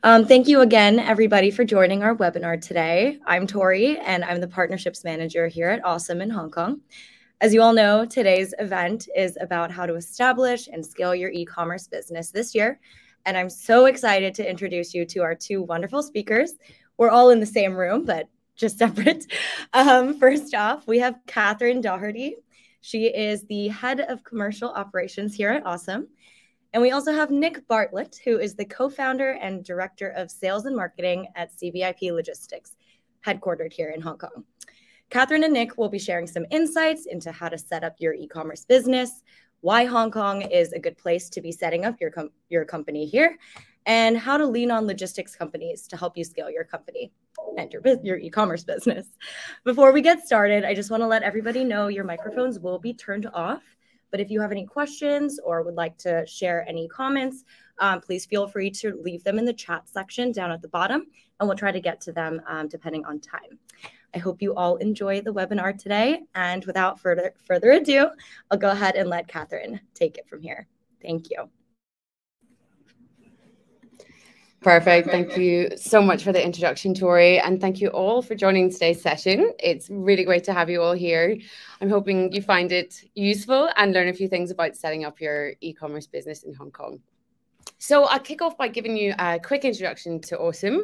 Thank you again, everybody, for joining our webinar today. I'm Tori, and I'm the Partnerships Manager here at Osome in Hong Kong. As you all know, today's event is about how to establish and scale your e-commerce business this year. And I'm so excited to introduce you to our two wonderful speakers. We're all in the same room, but just separate. First off, we have Catherine Doherty. She is the Head of Commercial Operations here at Osome. And we also have Nick Bartlett, who is the co-founder and director of sales and marketing at CBIP Logistics, headquartered here in Hong Kong. Catherine and Nick will be sharing some insights into how to set up your e-commerce business, why Hong Kong is a good place to be setting up your company here, and how to lean on logistics companies to help you scale your company and your e-commerce business. Before we get started, I just want to let everybody know your microphones will be turned off. But if you have any questions or would like to share any comments, please feel free to leave them in the chat section down at the bottom, and we'll try to get to them depending on time. I hope you all enjoy the webinar today. And without further ado, I'll go ahead and let Catherine take it from here. Thank you. Perfect. Thank you so much for the introduction, Tori. And thank you all for joining today's session. It's really great to have you all here. I'm hoping you find it useful and learn a few things about setting up your e-commerce business in Hong Kong. So I'll kick off by giving you a quick introduction to Osome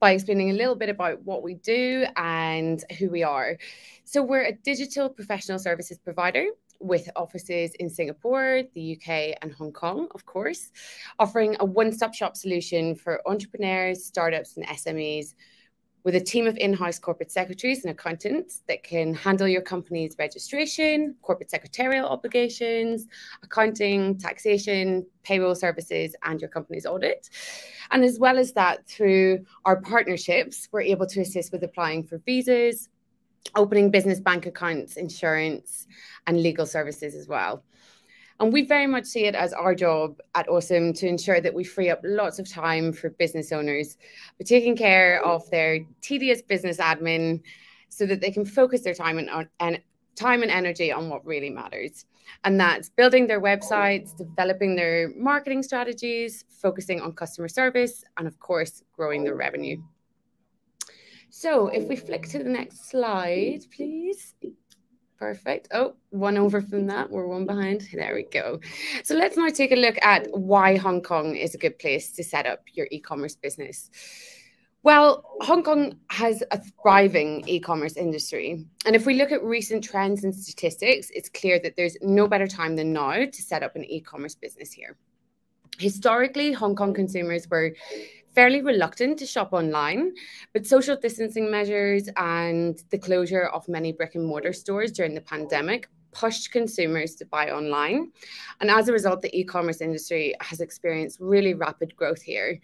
by explaining a little bit about what we do and who we are. So we're a digital professional services provider with offices in Singapore, the UK, and Hong Kong, of course, offering a one-stop shop solution for entrepreneurs, startups, and SMEs with a team of in-house corporate secretaries and accountants that can handle your company's registration, corporate secretarial obligations, accounting, taxation, payroll services, and your company's audit. And as well as that, through our partnerships, we're able to assist with applying for visas, opening business bank accounts, insurance, and legal services as well. And we very much see it as our job at Osome to ensure that we free up lots of time for business owners by taking care of their tedious business admin so that they can focus their time and energy on what really matters. And that's building their websites, developing their marketing strategies, focusing on customer service, and of course, growing their revenue. So if we flick to the next slide, please. Perfect. Oh, one over from that. We're one behind. There we go. So let's now take a look at why Hong Kong is a good place to set up your e-commerce business. Well, Hong Kong has a thriving e-commerce industry. And if we look at recent trends and statistics, it's clear that there's no better time than now to set up an e-commerce business here. Historically, Hong Kong consumers were fairly reluctant to shop online, but social distancing measures and the closure of many brick and mortar stores during the pandemic pushed consumers to buy online. And as a result, the e-commerce industry has experienced really rapid growth here.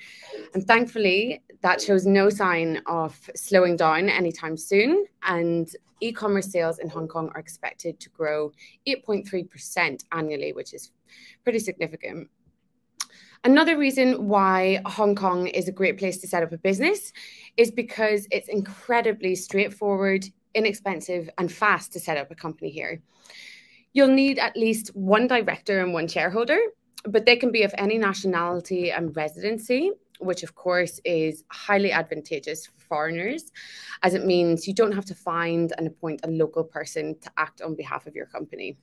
And thankfully, that shows no sign of slowing down anytime soon. And e-commerce sales in Hong Kong are expected to grow 8.3% annually, which is pretty significant. Another reason why Hong Kong is a great place to set up a business is because it's incredibly straightforward, inexpensive, and fast to set up a company here. You'll need at least one director and one shareholder, but they can be of any nationality and residency, which of course is highly advantageous for foreigners, as it means you don't have to find and appoint a local person to act on behalf of your company.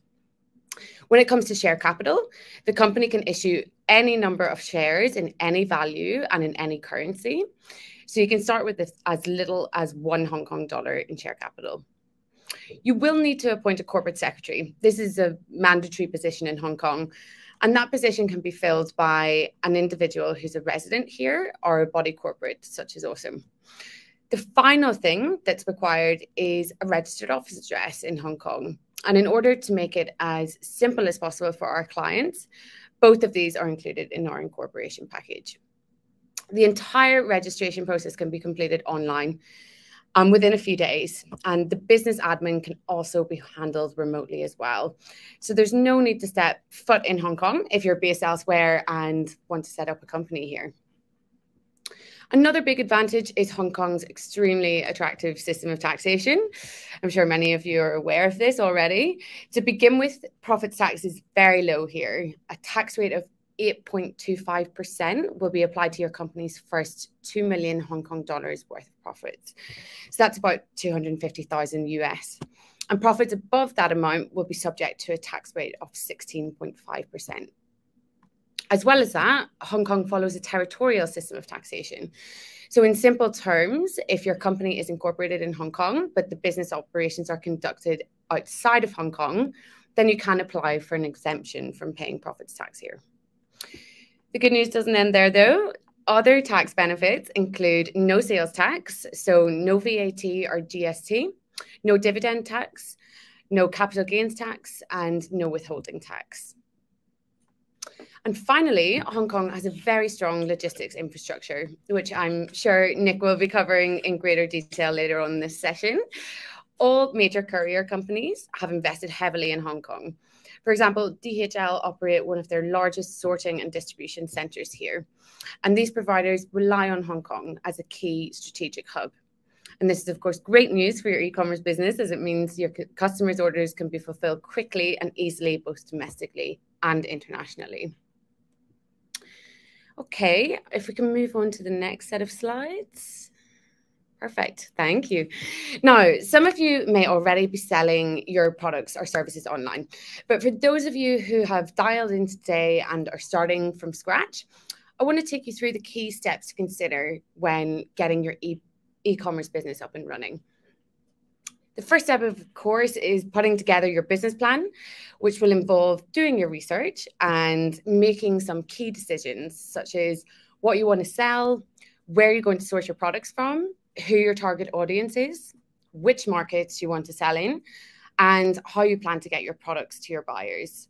When it comes to share capital, the company can issue any number of shares in any value and in any currency. So you can start with this as little as $1 Hong Kong in share capital. You will need to appoint a corporate secretary. This is a mandatory position in Hong Kong, and that position can be filled by an individual who's a resident here or a body corporate such as Osome. The final thing that's required is a registered office address in Hong Kong. And in order to make it as simple as possible for our clients, both of these are included in our incorporation package. The entire registration process can be completed online within a few days, and the business admin can also be handled remotely as well. So there's no need to step foot in Hong Kong if you're based elsewhere and want to set up a company here. Another big advantage is Hong Kong's extremely attractive system of taxation. I'm sure many of you are aware of this already. To begin with, profits tax is very low here, a tax rate of 8.25% will be applied to your company's first 2 million Hong Kong dollars worth of profits. So that's about 250,000 US. And profits above that amount will be subject to a tax rate of 16.5%. As well as that, Hong Kong follows a territorial system of taxation. So in simple terms, if your company is incorporated in Hong Kong, but the business operations are conducted outside of Hong Kong, then you can apply for an exemption from paying profits tax here. The good news doesn't end there though. Other tax benefits include no sales tax, so no VAT or GST, no dividend tax, no capital gains tax, and no withholding tax. And finally, Hong Kong has a very strong logistics infrastructure, which I'm sure Nick will be covering in greater detail later on in this session. All major courier companies have invested heavily in Hong Kong. For example, DHL operate one of their largest sorting and distribution centres here. And these providers rely on Hong Kong as a key strategic hub. And this is, of course, great news for your e-commerce business, as it means your customers' orders can be fulfilled quickly and easily, both domestically and internationally. Okay, if we can move on to the next set of slides. Perfect, thank you. Now, some of you may already be selling your products or services online, but for those of you who have dialed in today and are starting from scratch, I want to take you through the key steps to consider when getting your e-commerce business up and running. The first step, of course, is putting together your business plan, which will involve doing your research and making some key decisions, such as what you want to sell, where you're going to source your products from, who your target audience is, which markets you want to sell in, and how you plan to get your products to your buyers.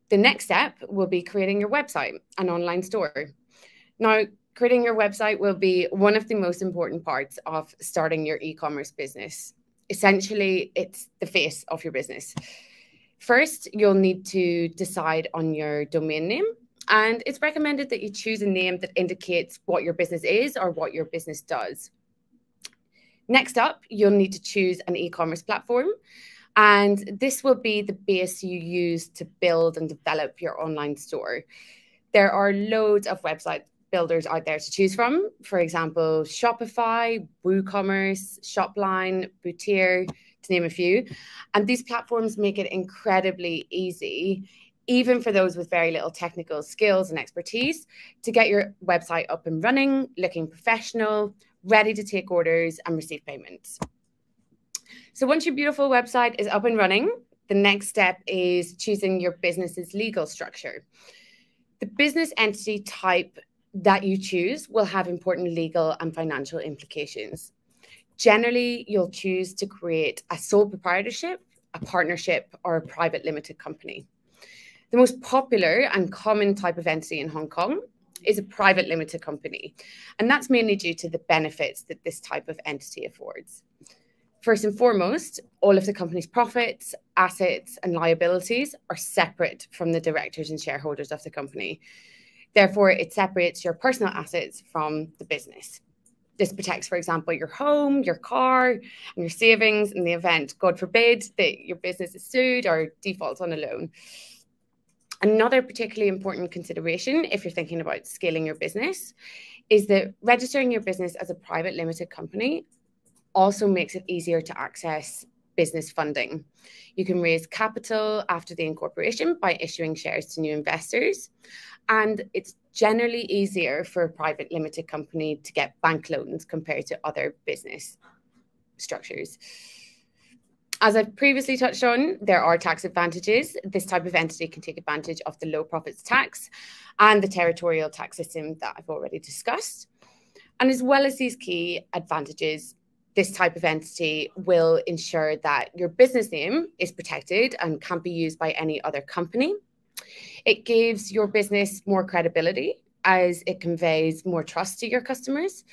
The next step will be creating your website, an online store. Now, creating your website will be one of the most important parts of starting your e-commerce business. Essentially, it's the face of your business. First, you'll need to decide on your domain name, and it's recommended that you choose a name that indicates what your business is or what your business does. Next up, you'll need to choose an e-commerce platform, and this will be the base you use to build and develop your online store. There are loads of website builders out there to choose from. For example, Shopify, WooCommerce, Shopline, Bootier, to name a few. And these platforms make it incredibly easy, even for those with very little technical skills and expertise, to get your website up and running, looking professional, ready to take orders and receive payments. So once your beautiful website is up and running, the next step is choosing your business's legal structure. The business entity type that you choose will have important legal and financial implications. Generally, you'll choose to create a sole proprietorship, a partnership, or a private limited company. The most popular and common type of entity in Hong Kong is a private limited company, and that's mainly due to the benefits that this type of entity affords. First and foremost, all of the company's profits, assets, and liabilities are separate from the directors and shareholders of the company. Therefore, it separates your personal assets from the business. This protects, for example, your home, your car, and your savings in the event, God forbid, that your business is sued or defaults on a loan. Another particularly important consideration, if you're thinking about scaling your business, is that registering your business as a private limited company also makes it easier to access business funding. You can raise capital after the incorporation by issuing shares to new investors. And it's generally easier for a private limited company to get bank loans compared to other business structures. As I've previously touched on, there are tax advantages. This type of entity can take advantage of the low profits tax and the territorial tax system that I've already discussed. And as well as these key advantages, this type of entity will ensure that your business name is protected and can't be used by any other company. It gives your business more credibility as it conveys more trust to your customers.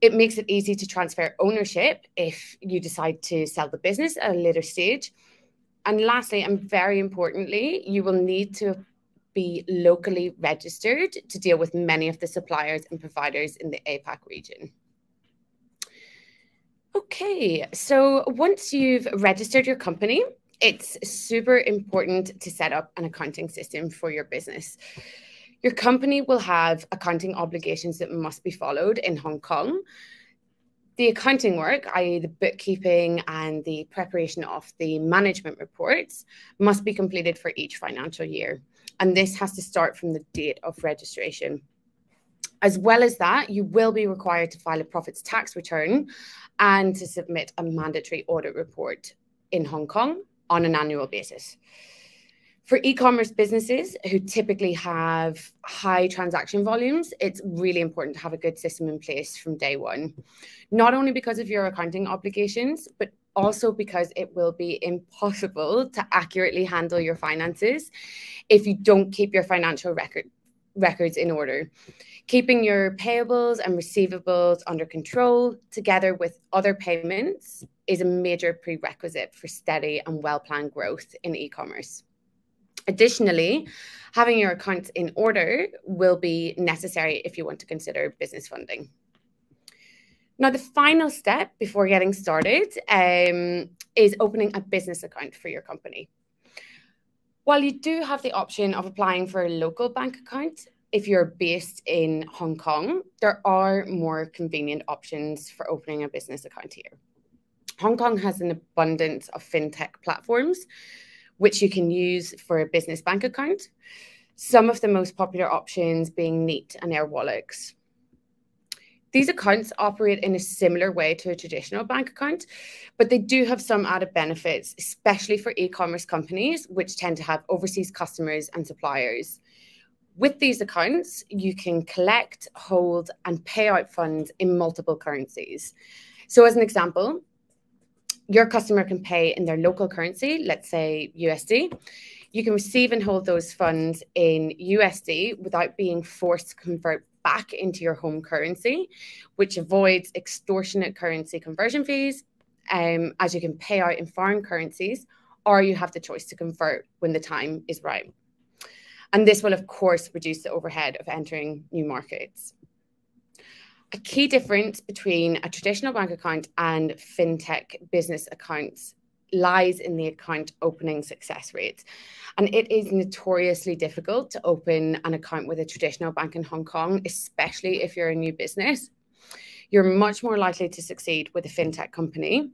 It makes it easy to transfer ownership if you decide to sell the business at a later stage. And lastly, and very importantly, you will need to be locally registered to deal with many of the suppliers and providers in the APAC region. Okay, so once you've registered your company, it's super important to set up an accounting system for your business. Your company will have accounting obligations that must be followed in Hong Kong. The accounting work, i.e. the bookkeeping and the preparation of the management reports, must be completed for each financial year. And this has to start from the date of registration. As well as that, you will be required to file a profits tax return and to submit a mandatory audit report in Hong Kong on an annual basis. For e-commerce businesses who typically have high transaction volumes, it's really important to have a good system in place from day one, not only because of your accounting obligations, but also because it will be impossible to accurately handle your finances if you don't keep your financial records in order. Keeping your payables and receivables under control, together with other payments, is a major prerequisite for steady and well-planned growth in e-commerce. Additionally, having your accounts in order will be necessary if you want to consider business funding. Now, the final step before getting started is opening a business account for your company. While you do have the option of applying for a local bank account, if you're based in Hong Kong, there are more convenient options for opening a business account here. Hong Kong has an abundance of fintech platforms which you can use for a business bank account. Some of the most popular options being Neat and Airwallex. These accounts operate in a similar way to a traditional bank account, but they do have some added benefits, especially for e-commerce companies, which tend to have overseas customers and suppliers. With these accounts, you can collect, hold, and pay out funds in multiple currencies. So as an example, your customer can pay in their local currency, let's say USD. You can receive and hold those funds in USD without being forced to convert back into your home currency, which avoids extortionate currency conversion fees, as you can pay out in foreign currencies, or you have the choice to convert when the time is right. And this will, of course, reduce the overhead of entering new markets. A key difference between a traditional bank account and fintech business accounts lies in the account opening success rate. And it is notoriously difficult to open an account with a traditional bank in Hong Kong, especially if you're a new business. You're much more likely to succeed with a fintech company.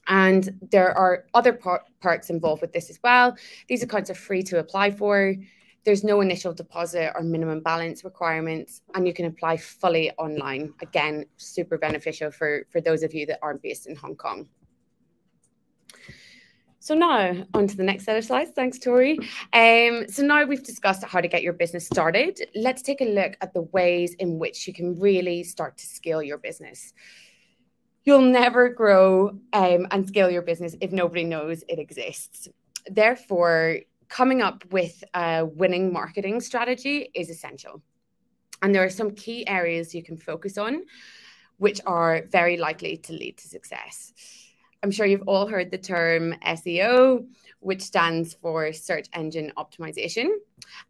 And there are other perks involved with this as well. These accounts are free to apply for. There's no initial deposit or minimum balance requirements, and you can apply fully online. Again, super beneficial for those of you that aren't based in Hong Kong. So now on to the next set of slides. Thanks, Tori. So now we've discussed how to get your business started. Let's take a look at the ways in which you can really start to scale your business. You'll never grow and scale your business if nobody knows it exists. Therefore, coming up with a winning marketing strategy is essential. And there are some key areas you can focus on, which are very likely to lead to success. I'm sure you've all heard the term SEO, which stands for search engine optimization.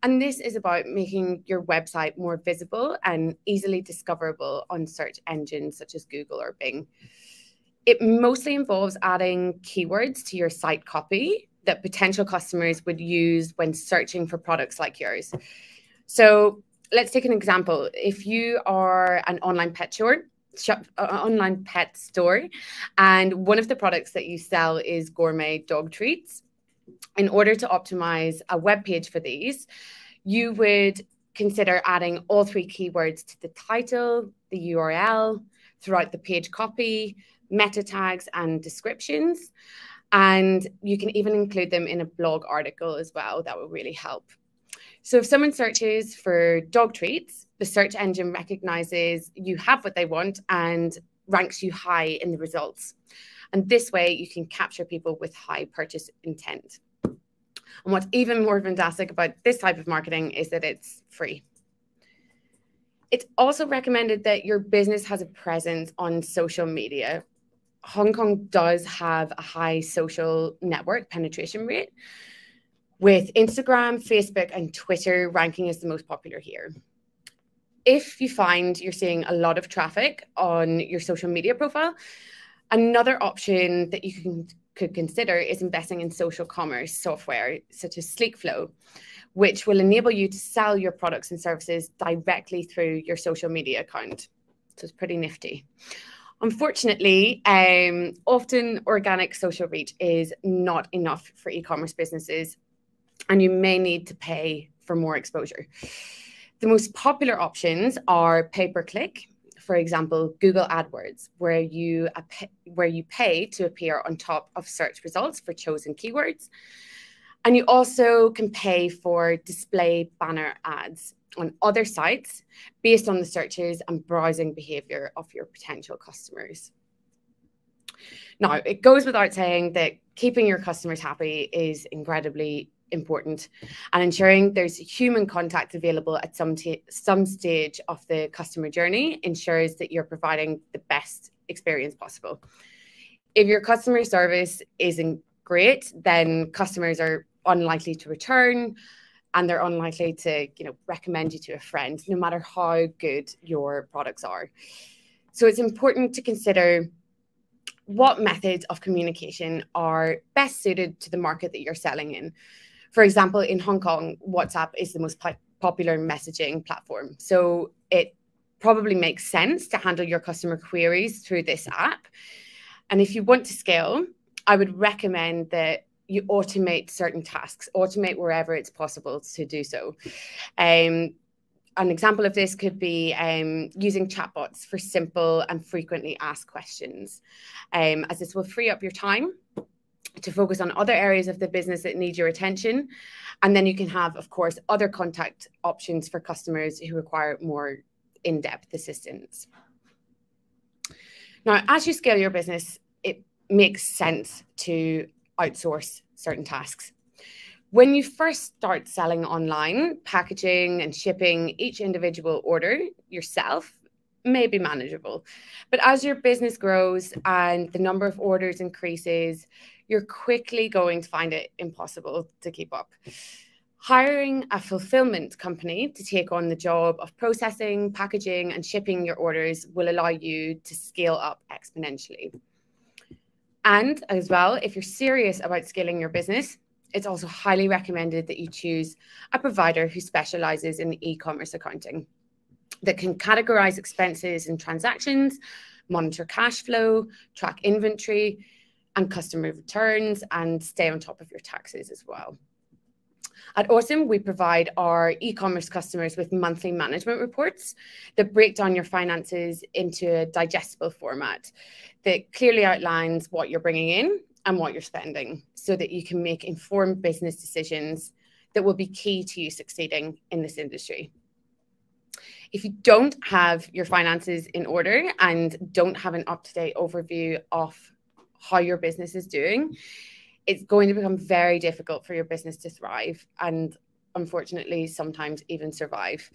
And this is about making your website more visible and easily discoverable on search engines such as Google or Bing. It mostly involves adding keywords to your site copy that potential customers would use when searching for products like yours. So let's take an example. If you are an online pet store, and one of the products that you sell is gourmet dog treats, in order to optimize a web page for these, you would consider adding all three keywords to the title, the URL, throughout the page copy, meta tags, and descriptions. And you can even include them in a blog article as well. That will really help. So if someone searches for dog treats, the search engine recognizes you have what they want and ranks you high in the results. And this way you can capture people with high purchase intent. And what's even more fantastic about this type of marketing is that it's free. It's also recommended that your business has a presence on social media. Hong Kong does have a high social network penetration rate, with Instagram, Facebook, and Twitter ranking as the most popular here. If you find you're seeing a lot of traffic on your social media profile, another option that you can could consider is investing in social commerce software such as Sleekflow, which will enable you to sell your products and services directly through your social media account. So it's pretty nifty. Unfortunately, often organic social reach is not enough for e-commerce businesses, and you may need to pay for more exposure. The most popular options are pay-per-click, for example, Google AdWords, where you pay to appear on top of search results for chosen keywords. And you also can pay for display banner ads on other sites based on the searches and browsing behavior of your potential customers. Now, it goes without saying that keeping your customers happy is incredibly important, and ensuring there's human contact available at some stage of the customer journey ensures that you're providing the best experience possible. If your customer service isn't great, then customers are unlikely to return, and they're unlikely to, recommend you to a friend, no matter how good your products are. So it's important to consider what methods of communication are best suited to the market that you're selling in. For example, in Hong Kong, WhatsApp is the most popular messaging platform. So it probably makes sense to handle your customer queries through this app. And if you want to scale, I would recommend that you automate certain tasks, automate wherever it's possible to do so. An example of this could be using chatbots for simple and frequently asked questions, as this will free up your time to focus on other areas of the business that need your attention. And then you can have, of course, other contact options for customers who require more in-depth assistance. Now, as you scale your business, it makes sense to outsource certain tasks. When you first start selling online, packaging and shipping each individual order yourself may be manageable. But as your business grows and the number of orders increases, you're quickly going to find it impossible to keep up. Hiring a fulfillment company to take on the job of processing, packaging, and shipping your orders will allow you to scale up exponentially. And as well, if you're serious about scaling your business, it's also highly recommended that you choose a provider who specializes in e-commerce accounting that can categorize expenses and transactions, monitor cash flow, track inventory and customer returns, and stay on top of your taxes as well. At Osome, we provide our e-commerce customers with monthly management reports that break down your finances into a digestible format that clearly outlines what you're bringing in and what you're spending, so that you can make informed business decisions that will be key to you succeeding in this industry. If you don't have your finances in order and don't have an up-to-date overview of how your business is doing, it's going to become very difficult for your business to thrive and, unfortunately, sometimes even survive.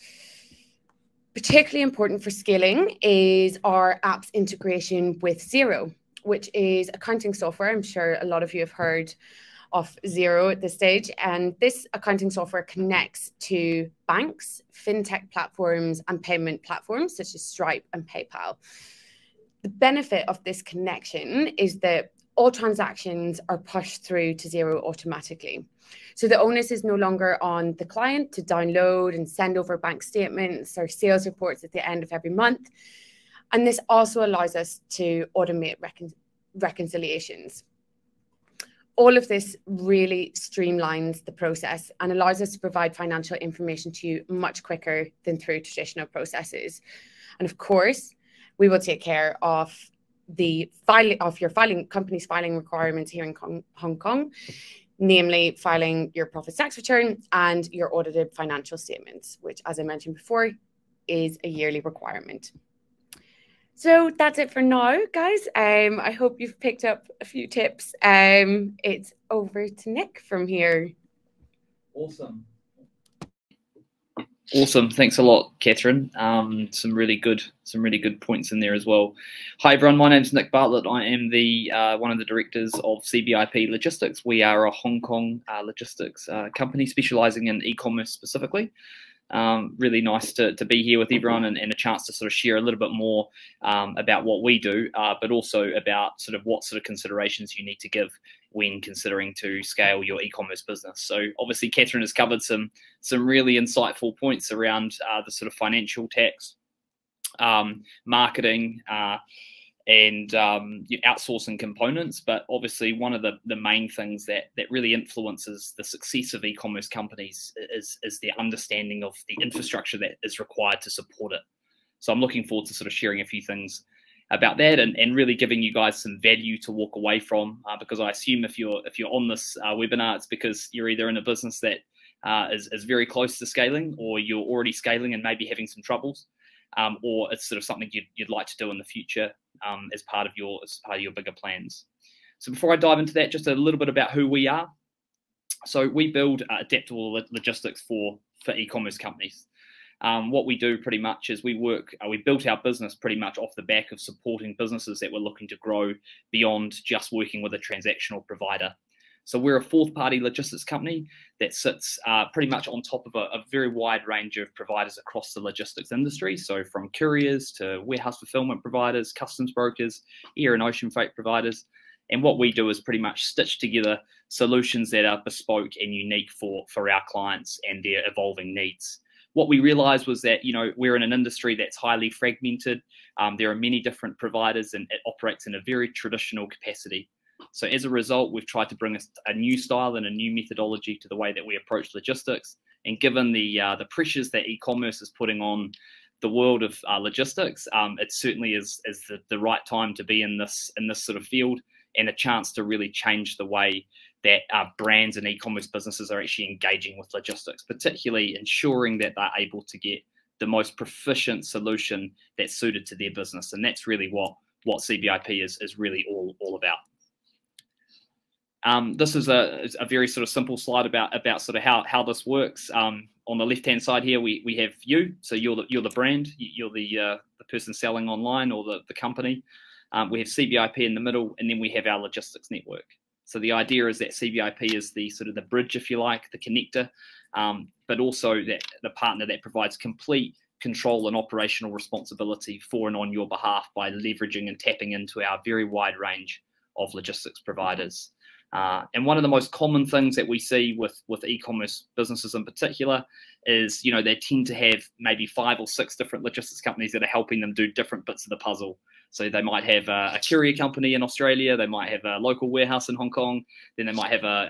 Particularly important for scaling is our app's integration with Xero, which is accounting software. I'm sure a lot of you have heard of Xero at this stage. And this accounting software connects to banks, fintech platforms, and payment platforms such as Stripe and PayPal. The benefit of this connection is that all transactions are pushed through to Xero automatically. So the onus is no longer on the client to download and send over bank statements or sales reports at the end of every month. And this also allows us to automate reconciliations. All of this really streamlines the process and allows us to provide financial information to you much quicker than through traditional processes. And of course, we will take care of the filing of your company's filing requirements here in Hong Kong, namely filing your profit tax return and your audited financial statements, which, as I mentioned before, is a yearly requirement. So that's it for now, guys. I hope you've picked up a few tips. It's over to Nick from here. Awesome. Thanks a lot, Catherine. Some really good points in there as well. Hi everyone, my name's Nick Bartlett. I am the one of the directors of CBIP Logistics. We are a Hong Kong logistics company specializing in e-commerce specifically. Really nice to be here with everyone and a chance to sort of share a little bit more about what we do, but also about sort of what sort of considerations you need to give when considering to scale your e-commerce business. So obviously Catherine has covered some really insightful points around the sort of financial tax, marketing, and outsourcing components. But obviously one of the main things that really influences the success of e-commerce companies is their understanding of the infrastructure that is required to support it. So I'm looking forward to sort of sharing a few things about that and really giving you guys some value to walk away from, because I assume if you're on this webinar, it's because you're either in a business that is very close to scaling, or you're already scaling and maybe having some troubles, or it's sort of something you'd like to do in the future as part of your bigger plans. So before I dive into that, just a little bit about who we are. So we build adaptable logistics for e-commerce companies. What we do pretty much is we built our business pretty much off the back of supporting businesses that were looking to grow beyond just working with a transactional provider. So we're a fourth-party logistics company that sits pretty much on top of a very wide range of providers across the logistics industry. So from couriers to warehouse fulfillment providers, customs brokers, air and ocean freight providers. And what we do is pretty much stitch together solutions that are bespoke and unique for our clients and their evolving needs. What we realized was that, we're in an industry that's highly fragmented. There are many different providers and it operates in a very traditional capacity. So as a result, we've tried to bring a new style and a new methodology to the way that we approach logistics. And given the pressures that e-commerce is putting on the world of logistics, it certainly is the right time to be in this sort of field, and a chance to really change the way that brands and e-commerce businesses are actually engaging with logistics, particularly ensuring that they're able to get the most proficient solution that's suited to their business. And that's really what CBIP is really all about. This is a very sort of simple slide about sort of how this works. On the left-hand side here, we have you. So you're the brand, you're the person selling online, or the company. We have CBIP in the middle, and then we have our logistics network. So the idea is that CVIP is the sort of the bridge, if you like, the connector, but also that the partner that provides complete control and operational responsibility for and on your behalf by leveraging and tapping into our very wide range of logistics providers. And one of the most common things that we see with e-commerce businesses in particular is, they tend to have maybe 5 or 6 different logistics companies that are helping them do different bits of the puzzle. So they might have a courier company in Australia, they might have a local warehouse in Hong Kong, then they might have a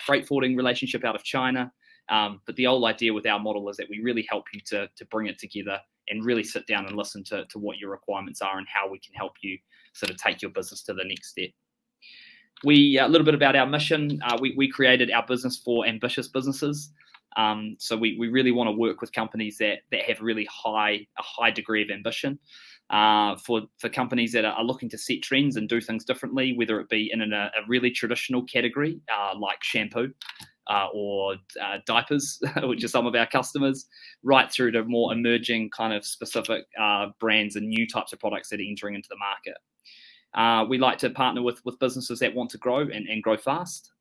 freight forwarding relationship out of China. But the whole idea with our model is that we really help you to bring it together and really sit down and listen to what your requirements are and how we can help you sort of take your business to the next step. A little bit about our mission. We created our business for ambitious businesses. So we really want to work with companies that have really a high degree of ambition. For companies that are looking to set trends and do things differently, whether it be in a really traditional category like shampoo or diapers, which are some of our customers, right through to more emerging kind of specific brands and new types of products that are entering into the market. We like to partner with businesses that want to grow and grow fast.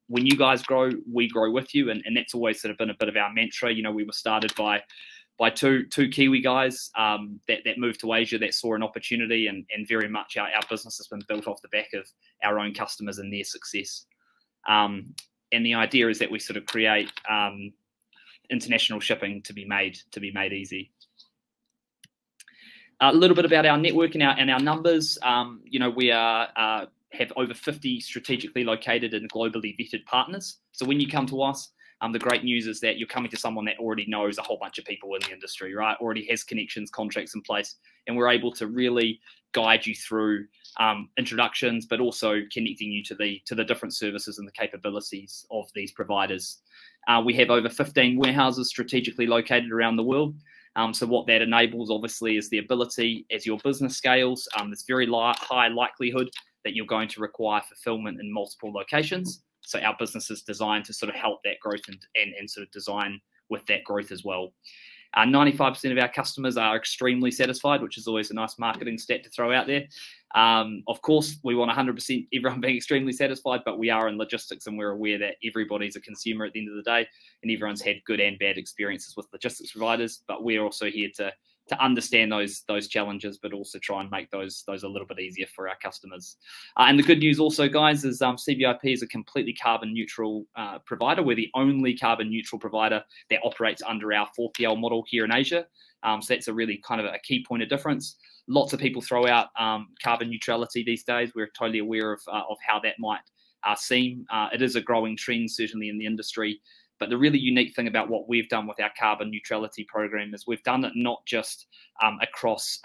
When you guys grow, we grow with you, and that's always sort of been a bit of our mantra. We were started by two Kiwi guys that moved to Asia, that saw an opportunity, and very much our business has been built off the back of our own customers and their success. And the idea is that we sort of create international shipping to be made easy. A little bit about our network and our numbers. We have over 50 strategically located and globally vetted partners. So when you come to us, the great news is that you're coming to someone that already knows a whole bunch of people in the industry, right? Already has connections, contracts in place, and we're able to really guide you through introductions, but also connecting you to the different services and the capabilities of these providers. We have over 15 warehouses strategically located around the world. So what that enables, obviously, is the ability, as your business scales, there's very high likelihood that you're going to require fulfillment in multiple locations. So our business is designed to sort of help that growth and sort of design with that growth as well. 95% of our customers are extremely satisfied, which is always a nice marketing stat to throw out there. Of course, we want 100% everyone being extremely satisfied, but we are in logistics and we're aware that everybody's a consumer at the end of the day, and everyone's had good and bad experiences with logistics providers. But we're also here to understand those challenges, but also try and make those a little bit easier for our customers. And the good news also, guys, is CVIP is a completely carbon neutral provider. We're the only carbon neutral provider that operates under our 4PL model here in Asia. So that's a really kind of a key point of difference. Lots of people throw out carbon neutrality these days. We're totally aware of how that might seem. It is a growing trend, certainly in the industry. But the really unique thing about what we've done with our carbon neutrality program is we've done it not just across,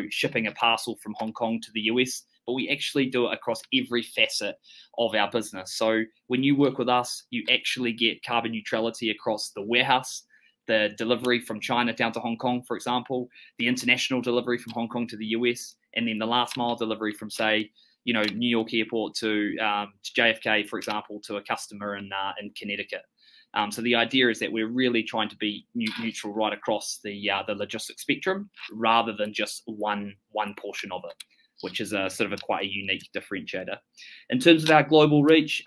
shipping a parcel from Hong Kong to the US, but we actually do it across every facet of our business. So when you work with us, you actually get carbon neutrality across the warehouse, the delivery from China down to Hong Kong, for example, the international delivery from Hong Kong to the US, and then the last mile delivery from, say, New York Airport to JFK, for example, to a customer in Connecticut. So the idea is that we're really trying to be neutral right across the logistics spectrum, rather than just one portion of it, which is a sort of quite a unique differentiator. In terms of our global reach,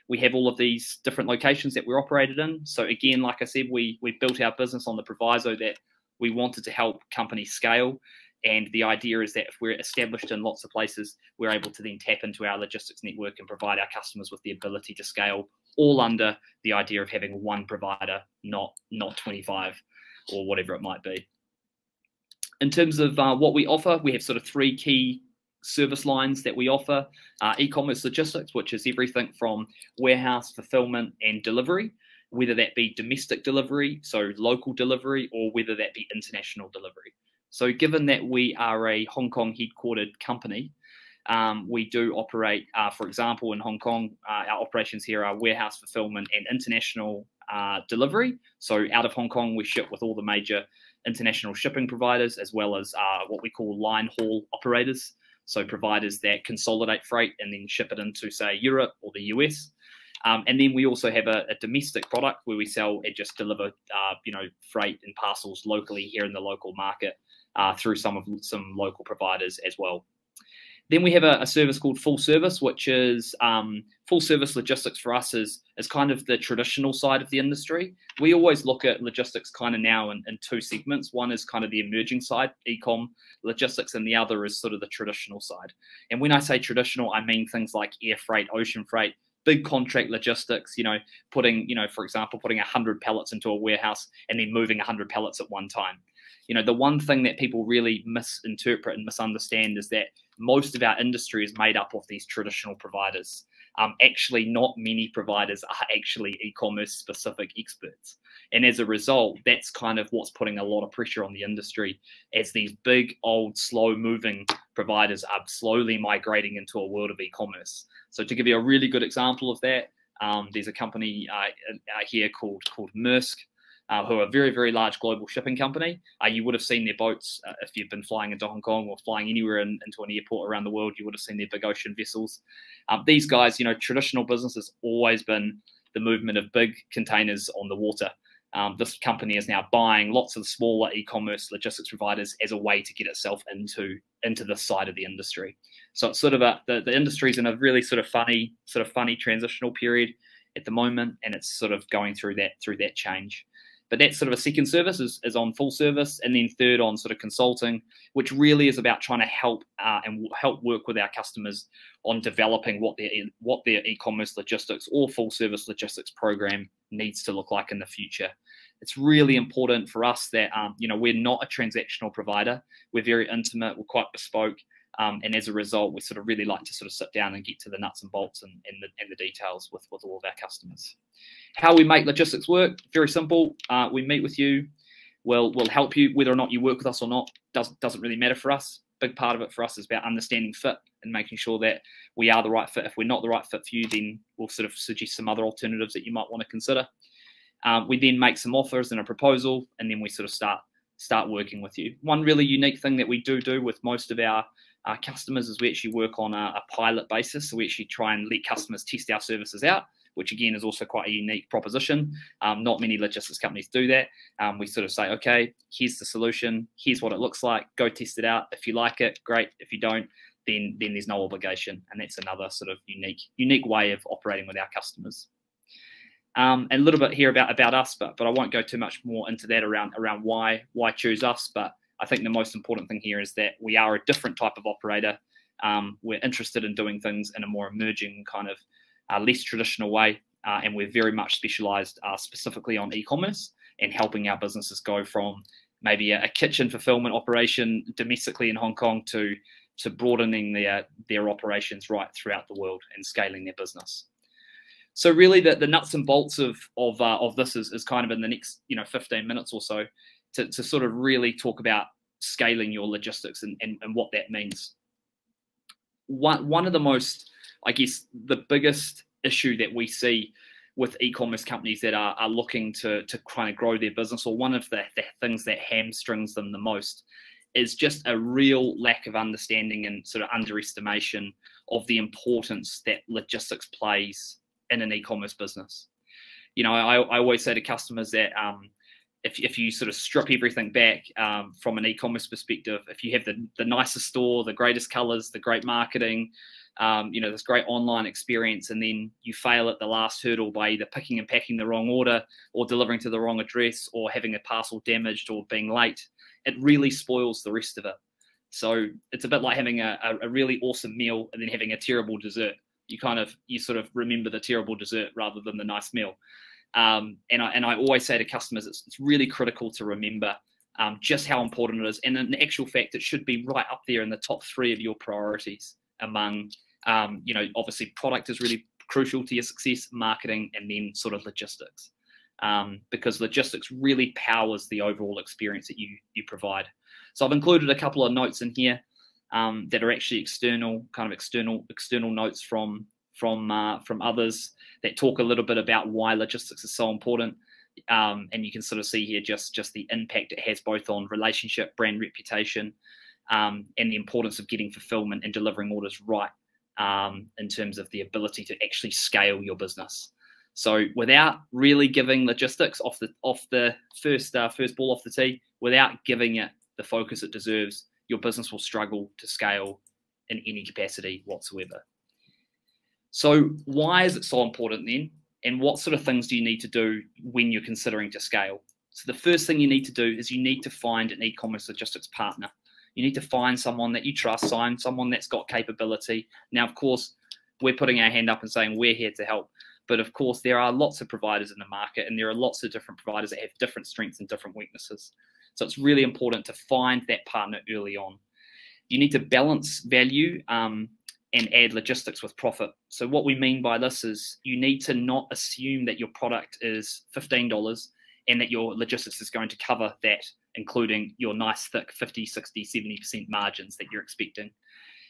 we have all of these different locations that we're operated in. So again, like I said, we built our business on the proviso that we wanted to help companies scale. And the idea is that if we're established in lots of places, we're able to then tap into our logistics network and provide our customers with the ability to scale, all under the idea of having one provider, not 25 or whatever it might be. In terms of what we offer, we have sort of three key service lines that we offer. E-commerce logistics, which is everything from warehouse, fulfillment, and delivery, whether that be domestic delivery, so local delivery, or whether that be international delivery. So given that we are a Hong Kong headquartered company, we do operate, for example, in Hong Kong, our operations here are warehouse fulfillment and international delivery. So out of Hong Kong, we ship with all the major international shipping providers, as well as what we call line haul operators. So providers that consolidate freight and then ship it into, say, Europe or the US. And then we also have a domestic product where we sell and just deliver, freight and parcels locally here in the local market through some local providers as well. Then we have a service called full service, which is full service logistics for us is kind of the traditional side of the industry. We always look at logistics kind of now in two segments. One is kind of the emerging side, e-com logistics, and the other is sort of the traditional side. And when I say traditional, I mean things like air freight, ocean freight, big contract logistics, putting, for example, putting 100 pallets into a warehouse and then moving 100 pallets at one time. The one thing that people really misinterpret and misunderstand is that most of our industry is made up of these traditional providers. Actually, not many providers are actually e-commerce specific experts. And as a result, that's kind of what's putting a lot of pressure on the industry, as these big, old, slow-moving providers are slowly migrating into a world of e-commerce. So to give you a really good example of that, there's a company here called Maersk, who are a very, very large global shipping company. You would have seen their boats if you've been flying into Hong Kong or flying anywhere into an airport around the world. You would have seen their big ocean vessels. These guys, traditional business has always been the movement of big containers on the water. This company is now buying lots of smaller e-commerce logistics providers as a way to get itself into this side of the industry. So it's sort of the industry's in a really sort of funny transitional period at the moment, and it's sort of going through that change. But that's sort of a second service is on full service, and then third on sort of consulting, which really is about trying to help work with our customers on developing what their e-commerce logistics or full service logistics program needs to look like in the future. It's really important for us that we're not a transactional provider. We're very intimate. We're quite bespoke. And as a result, we sort of really like to sort of sit down and get to the nuts and bolts and the details with all of our customers. How we make logistics work, very simple. We meet with you. We'll help you. Whether or not you work with us or not doesn't really matter for us. Big part of it for us is about understanding fit and making sure that we are the right fit. If we're not the right fit for you, then we'll sort of suggest some other alternatives that you might want to consider. We then make some offers and a proposal, and then we sort of start working with you. One really unique thing that we do with most of our customers is we actually work on a pilot basis. So we actually try and let customers test our services out, which again is also quite a unique proposition. Not many logistics companies do that. We sort of say, okay, here's the solution. Here's what it looks like. Go test it out. If you like it, great. If you don't, then there's no obligation. And that's another sort of unique way of operating with our customers. And a little bit here about us, but I won't go too much more into that around why choose us. But I think the most important thing here is that we are a different type of operator. We're interested in doing things in a more emerging kind of less traditional way, and we're very much specialized specifically on e-commerce and helping our businesses go from maybe a kitchen fulfillment operation domestically in Hong Kong to broadening their operations right throughout the world and scaling their business. So really the nuts and bolts of this is kind of in the next 15 minutes or so to sort of really talk about scaling your logistics and what that means. One of the most, I guess, the biggest issue that we see with e-commerce companies that are looking to kind of grow their business, or one of the things that hamstrings them the most, is just a real lack of understanding and sort of underestimation of the importance that logistics plays in an e-commerce business. I always say to customers that if you sort of strip everything back from an e-commerce perspective, if you have the nicest store, the greatest colors, the great marketing, this great online experience, and then you fail at the last hurdle by either picking and packing the wrong order or delivering to the wrong address or having a parcel damaged or being late, it really spoils the rest of it. So it's a bit like having a really awesome meal and then having a terrible dessert. You sort of remember the terrible dessert rather than the nice meal. And I always say to customers, it's really critical to remember just how important it is. And in actual fact, it should be right up there in the top 3 of your priorities among, obviously product is really crucial to your success, marketing, and then sort of logistics. Because logistics really powers the overall experience that you provide. So I've included a couple of notes in here that are actually external notes from others that talk a little bit about why logistics is so important. And you can sort of see here just the impact it has both on relationship, brand reputation, and the importance of getting fulfillment and delivering orders right in terms of the ability to actually scale your business. So without really giving logistics off the first ball off the tee, without giving it the focus it deserves, your business will struggle to scale in any capacity whatsoever. So why is it so important then? And what sort of things do you need to do when you're considering to scale? So the first thing you need to do is you need to find an e-commerce logistics partner. You need to find someone that you trust, someone that's got capability. Now, of course, we're putting our hand up and saying we're here to help. But of course, there are lots of providers in the market, and there are lots of different providers that have different strengths and different weaknesses. So it's really important to find that partner early on. You need to balance value and add logistics with profit. So what we mean by this is you need to not assume that your product is $15 and that your logistics is going to cover that, including your nice thick 50, 60, 70% margins that you're expecting.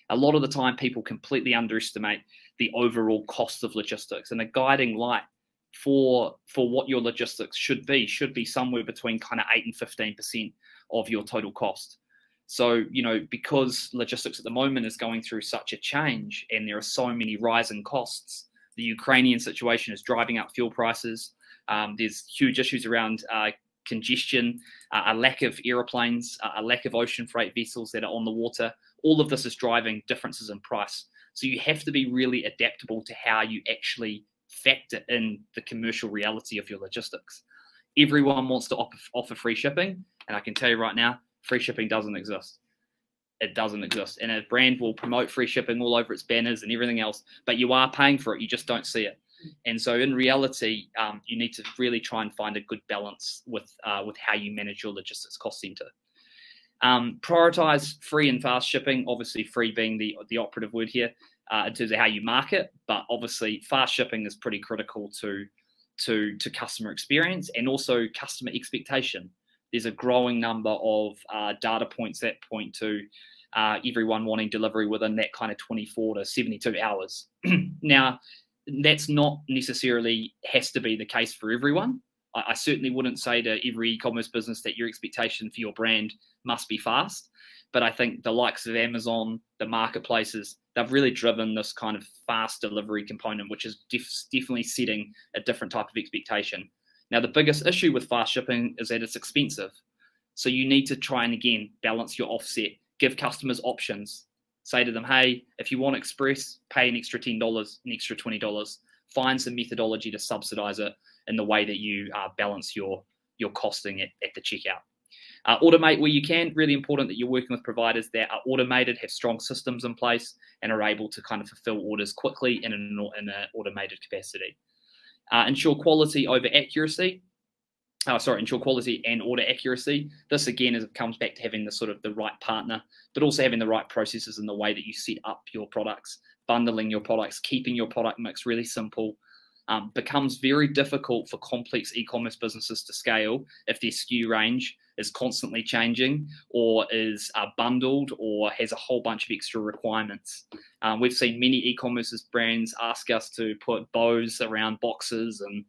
A lot of the time, people completely underestimate the overall cost of logistics, and a guiding light for what your logistics should be somewhere between kind of 8 and 15% of your total cost. So, because logistics at the moment is going through such a change and there are so many rising costs, the Ukrainian situation is driving up fuel prices. There's huge issues around congestion, a lack of aeroplanes, a lack of ocean freight vessels that are on the water. All of this is driving differences in price. So you have to be really adaptable to how you actually factor in the commercial reality of your logistics. Everyone wants to offer free shipping, and I can tell you right now, free shipping doesn't exist. It doesn't exist. And a brand will promote free shipping all over its banners and everything else, but you are paying for it. You just don't see it. And so in reality, you need to really try and find a good balance with how you manage your logistics cost center. Prioritize free and fast shipping, obviously free being the operative word here in terms of how you market, but obviously fast shipping is pretty critical to customer experience and also customer expectation. There's a growing number of data points that point to everyone wanting delivery within that kind of 24 to 72 hours. Now, that's not necessarily has to be the case for everyone. I certainly wouldn't say to every e-commerce business that your expectation for your brand must be fast. But I think the likes of Amazon, the marketplaces, they've really driven this kind of fast delivery component, which is definitely setting a different type of expectation. Now, the biggest issue with fast shipping is that it's expensive. So you need to try and, again, balance your offset, give customers options. Say to them, hey, if you want express, pay an extra $10, an extra $20. Find some methodology to subsidize it in the way that you balance your costing at the checkout. Automate where you can. Really important that you're working with providers that are automated, have strong systems in place, and are able to kind of fulfill orders quickly in an automated capacity. Ensure quality over accuracy. Ensure quality and order accuracy. This again comes back to having the right partner, but also having the right processes in the way that you set up your products, bundling your products, keeping your product mix really simple. Becomes very difficult for complex e-commerce businesses to scale if their SKU range is constantly changing, or is bundled, or has a whole bunch of extra requirements. We've seen many e-commerce brands ask us to put bows around boxes and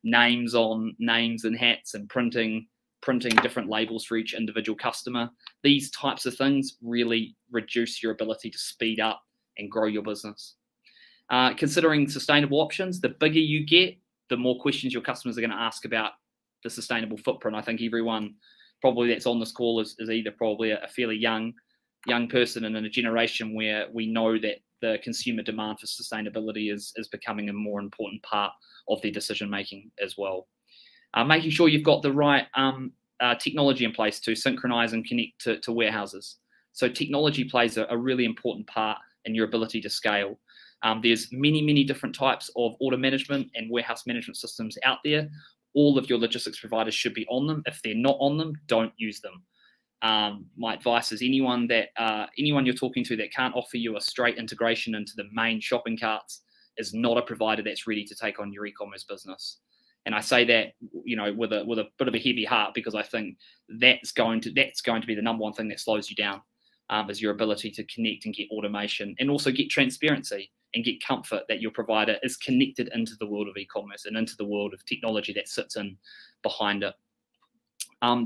names on names and hats, and printing different labels for each individual customer. These types of things really reduce your ability to speed up and grow your business. Considering sustainable options, the bigger you get, the more questions your customers are going to ask about the sustainable footprint. I think everyone probably that's on this call is either probably a fairly young person and in a generation where we know that the consumer demand for sustainability is becoming a more important part of their decision making as well. Making sure you've got the right technology in place to synchronize and connect to warehouses. So technology plays a really important part in your ability to scale. There's many different types of order management and warehouse management systems out there. All of your logistics providers should be on them. If they're not on them, don't use them. My advice is anyone you're talking to that can't offer you a straight integration into the main shopping carts is not a provider that's ready to take on your e-commerce business. And I say that, with a bit of a heavy heart, because I think that's going to be the number one thing that slows you down, is your ability to connect and get automation, and also get transparency and get comfort that your provider is connected into the world of e-commerce and into the world of technology that sits in behind it.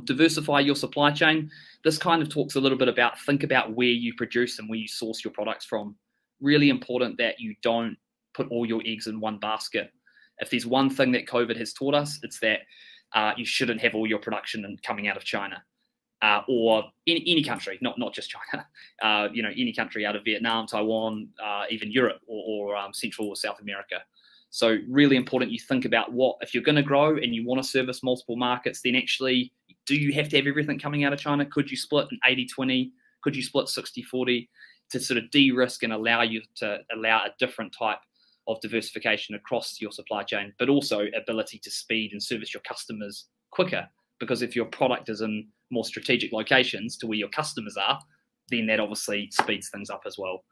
Diversify your supply chain. This kind of talks a little bit about, think about where you produce and where you source your products from. Really important that you don't put all your eggs in one basket. If there's one thing that COVID has taught us, it's that you shouldn't have all your production coming out of China. Or any country, not just China, any country out of Vietnam, Taiwan, even Europe, or Central or South America. So really important you think about if you're going to grow and you want to service multiple markets, then actually, do you have to have everything coming out of China? Could you split an 80-20? Could you split 60-40 to sort of de-risk and allow a different type of diversification across your supply chain, but also ability to speed and service your customers quicker? Because if your product is in more strategic locations to where your customers are, then that obviously speeds things up as well.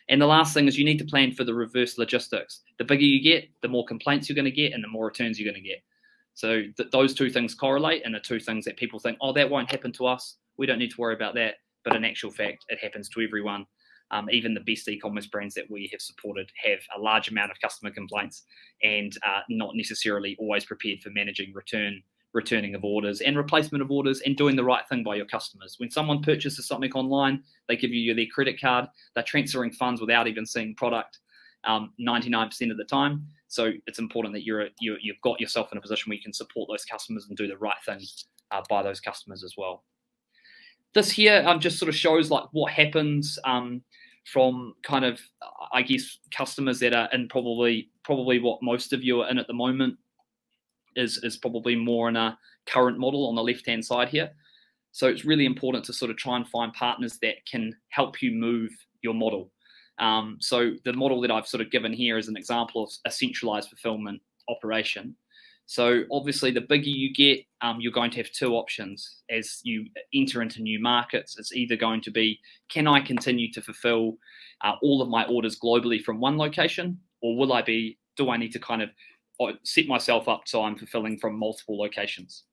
And the last thing is you need to plan for the reverse logistics. The bigger you get, the more complaints you're going to get and the more returns you're going to get. So those two things correlate, and the two things that people think, oh, that won't happen to us, we don't need to worry about that. But in actual fact, it happens to everyone. Even the best e-commerce brands that we have supported have a large amount of customer complaints and are not necessarily always prepared for managing returning of orders and replacement of orders and doing the right thing by your customers. When someone purchases something online, they give you their credit card, they're transferring funds without even seeing product 99% of the time. So it's important that you've got yourself in a position where you can support those customers and do the right thing by those customers as well. This here just sort of shows like what happens from kind of, I guess, customers that are in probably what most of you are in at the moment. Is probably more in a current model on the left-hand side here. So it's really important to sort of try and find partners that can help you move your model. So the model that I've sort of given here is an example of a centralized fulfillment operation. So obviously the bigger you get, you're going to have two options as you enter into new markets. It's either going to be, can I continue to fulfill all of my orders globally from one location, or do I need to kind of set myself up so I'm fulfilling from multiple locations?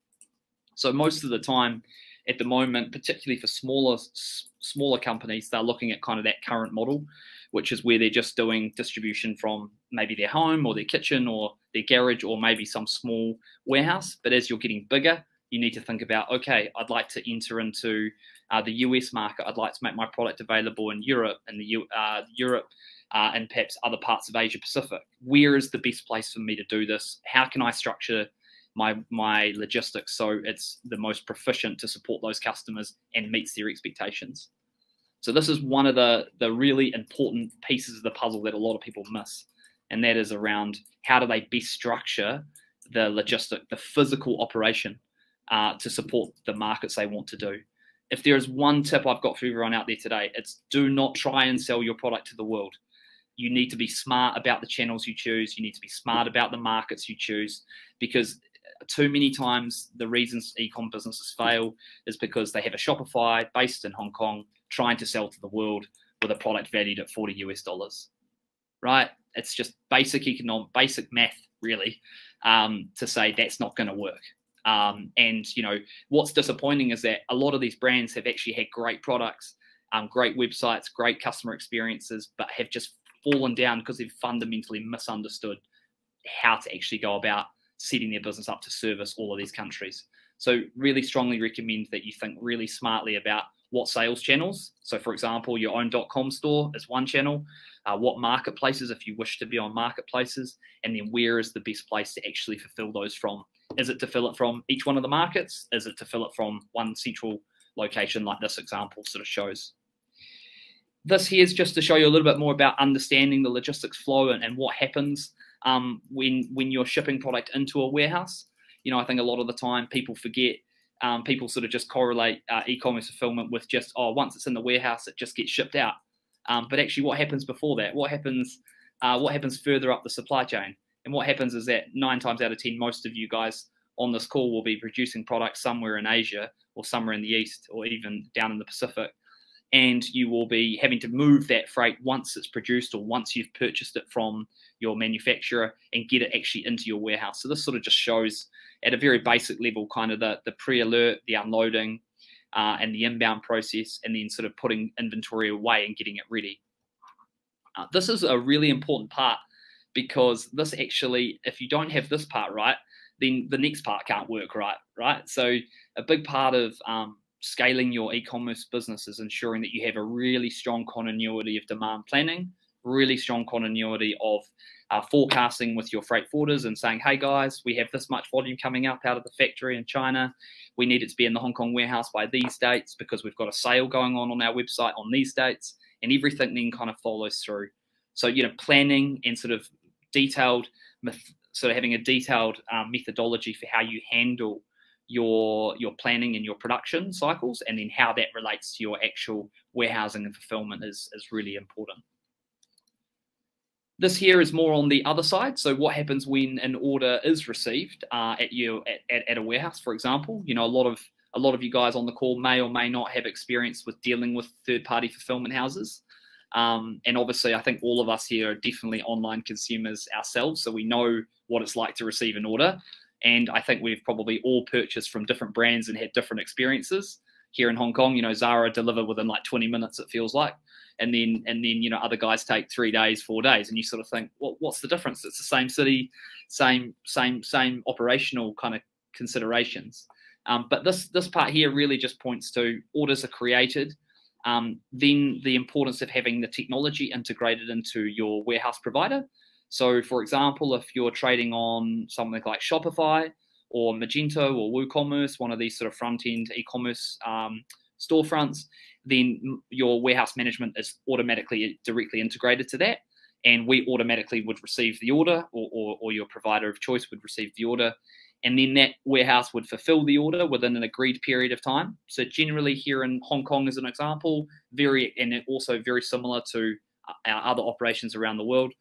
So most of the time at the moment, particularly for smaller companies, they're looking at kind of that current model, which is where they're just doing distribution from maybe their home or their kitchen or their garage or maybe some small warehouse. But as you're getting bigger, You need to think about, okay, I'd like to enter into the US market. I'd like to make my product available in Europe and and perhaps other parts of Asia Pacific. Where is the best place for me to do this? How can I structure my logistics so it's the most proficient to support those customers and meets their expectations? So this is one of the really important pieces of the puzzle that a lot of people miss, and that is around how do they best structure the physical operation to support the markets they want to do. If there is one tip I've got for everyone out there today, it's do not try and sell your product to the world. You need to be smart about the channels you choose. You need to be smart about the markets you choose, because too many times the reasons e-com businesses fail is because they have a Shopify based in Hong Kong trying to sell to the world with a product valued at $40 US, right? It's just basic math, really, to say that's not going to work. And what's disappointing is that a lot of these brands have actually had great products, great websites, great customer experiences, but have just fallen down because they've fundamentally misunderstood how to actually go about setting their business up to service all of these countries. So really strongly recommend that you think really smartly about what sales channels. So for example, your own .com store is one channel, what marketplaces, if you wish to be on marketplaces, and then where is the best place to actually fulfill those from? Is it to fill it from each one of the markets? Is it to fill it from one central location like this example sort of shows? This here is just to show you a little bit more about understanding the logistics flow and what happens when you're shipping product into a warehouse. I think a lot of the time people forget, people sort of just correlate e-commerce fulfillment with just, once it's in the warehouse, it just gets shipped out. But actually what happens before that? What happens further up the supply chain? And what happens is that 9 times out of 10, most of you guys on this call will be producing products somewhere in Asia or somewhere in the East or even down in the Pacific. And you will be having to move that freight once it's produced or once you've purchased it from your manufacturer and get it actually into your warehouse. So this sort of just shows at a very basic level kind of the pre-alert, the unloading, and the inbound process, and then sort of putting inventory away and getting it ready. This is a really important part, because this actually, if you don't have this part right, then the next part can't work right? So a big part of scaling your e-commerce business is ensuring that you have a really strong continuity of demand planning, really strong continuity of forecasting with your freight forwarders and saying, hey guys, we have this much volume coming up out of the factory in China. We need it to be in the Hong Kong warehouse by these dates because we've got a sale going on our website on these dates, and everything then kind of follows through. So, planning and sort of having a detailed methodology for how you handle your planning and your production cycles, and then how that relates to your actual warehousing and fulfillment is really important. This here is more on the other side. So what happens when an order is received at a warehouse, for example? A lot of you guys on the call may or may not have experience with dealing with third-party fulfillment houses. And obviously, I think all of us here are definitely online consumers ourselves, so we know what it's like to receive an order. And I think we've probably all purchased from different brands and had different experiences. Here in Hong Kong, Zara deliver within like 20 minutes, it feels like. And then other guys take 3 days, 4 days. And you sort of think, well, what's the difference? It's the same city, same operational kind of considerations. But this part here really just points to orders are created. Then the importance of having the technology integrated into your warehouse provider. So, for example, if you're trading on something like Shopify or Magento or WooCommerce, one of these sort of front-end e-commerce storefronts, then your warehouse management is automatically directly integrated to that. And we automatically would receive the order, or your provider of choice would receive the order. And then that warehouse would fulfill the order within an agreed period of time. So generally here in Hong Kong, as an example, and also very similar to our other operations around the world,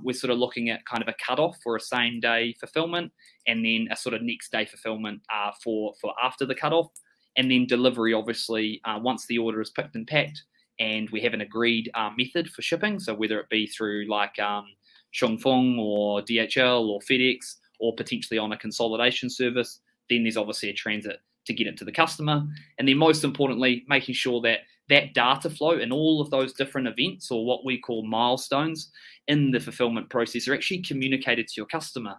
we're sort of looking at kind of a cutoff for a same day fulfillment, and then a sort of next day fulfillment for after the cutoff, and then delivery, obviously, once the order is picked and packed, and we have an agreed method for shipping. So whether it be through like Shongfeng or DHL or FedEx, or potentially on a consolidation service, then there's obviously a transit to get it to the customer. And then most importantly, making sure that that data flow and all of those different events, or what we call milestones in the fulfillment process, are actually communicated to your customer.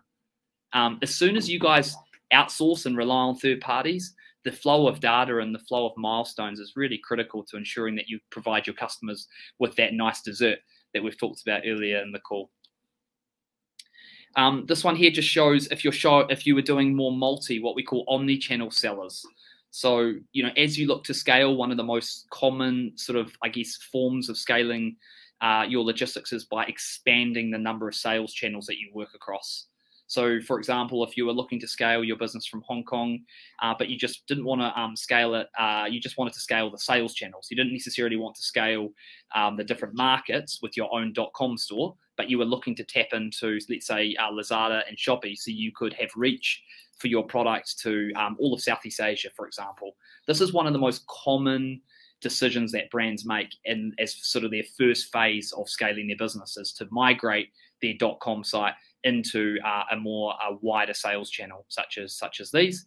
As soon as you guys outsource and rely on third parties, the flow of data and the flow of milestones is really critical to ensuring that you provide your customers with that nice dessert that we've talked about earlier in the call. This one here just shows if you were doing more what we call omni-channel sellers. So, you know, as you look to scale, one of the most common sort of, I guess, forms of scaling your logistics is by expanding the number of sales channels that you work across. So, for example, if you were looking to scale your business from Hong Kong, but you just didn't want to scale it, you just wanted to scale the sales channels. You didn't necessarily want to scale the different markets with your own .com store, but you were looking to tap into, let's say, Lazada and Shopee, so you could have reach for your product to all of Southeast Asia, for example. This is one of the most common decisions that brands make as sort of their first phase of scaling their businesses, to migrate their .com site into a more wider sales channel, such as these.